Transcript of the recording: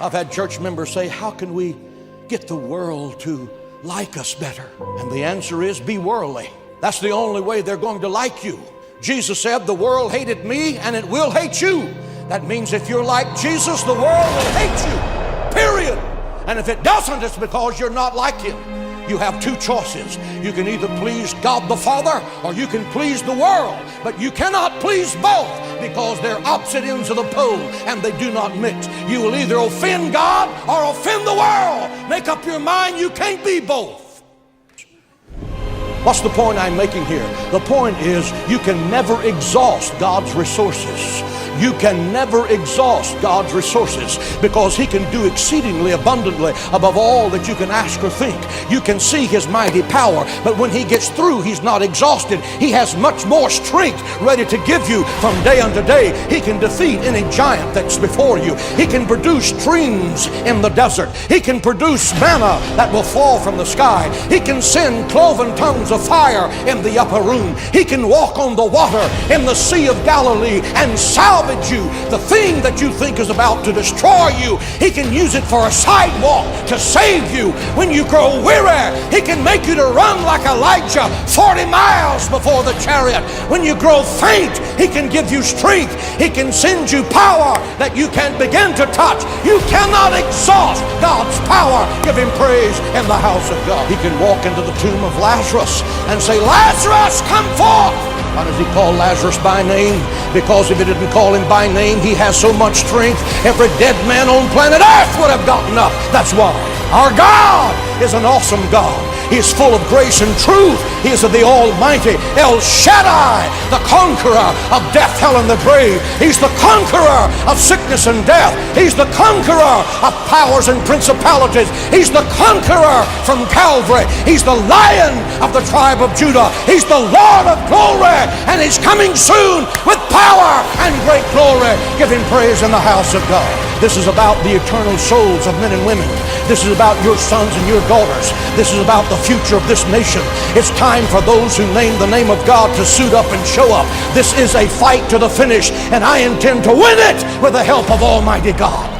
I've had church members say, how can we get the world to like us better? And the answer is, be worldly. That's the only way they're going to like you. Jesus said, the world hated me and it will hate you. That means if you're like Jesus, the world will hate you, period. And if it doesn't, it's because you're not like him. You have two choices. You can either please God the Father or you can please the world. But you cannot please both, because they're opposite ends of the pole and they do not mix. You will either offend God or offend the world. Make up your mind, you can't be both. What's the point I'm making here? The point is, you can never exhaust God's resources. You can never exhaust God's resources, because he can do exceedingly abundantly above all that you can ask or think. You can see his mighty power, but when he gets through, he's not exhausted. He has much more strength ready to give you from day unto day. He can defeat any giant that's before you. He can produce streams in the desert. He can produce manna that will fall from the sky. He can send cloven tongues of fire in the upper room. He can walk on the water in the Sea of Galilee and salvage you. The thing that you think is about to destroy you, he can use it for a sidewalk to save you. When you grow weary, he can make you to run like Elijah 40 miles before the chariot. When you grow faint, he can give you strength. He can send you power that you can't begin to touch. You cannot exhaust God's power. Give him praise in the house of God. He can walk into the tomb of Lazarus and say, Lazarus, come forth. Why does he call Lazarus by name? Because if he didn't call him by name, he has so much strength, every dead man on planet Earth would have gotten up. That's why. Our God is an awesome God. He is full of grace and truth. He is the Almighty El Shaddai, the conqueror of death, hell, and the grave. He's the conqueror of sickness and death. He's the conqueror of powers and principalities. He's the conqueror from Calvary. He's the Lion of the tribe of Judah. He's the Lord of glory, and he's coming soon with power and great glory. Give him praise in the house of God. This is about the eternal souls of men and women. This is about your sons and your daughters. This is about the future of this nation. It's time for those who name the name of God to suit up and show up. This is a fight to the finish, and I intend to win it with the help of Almighty God.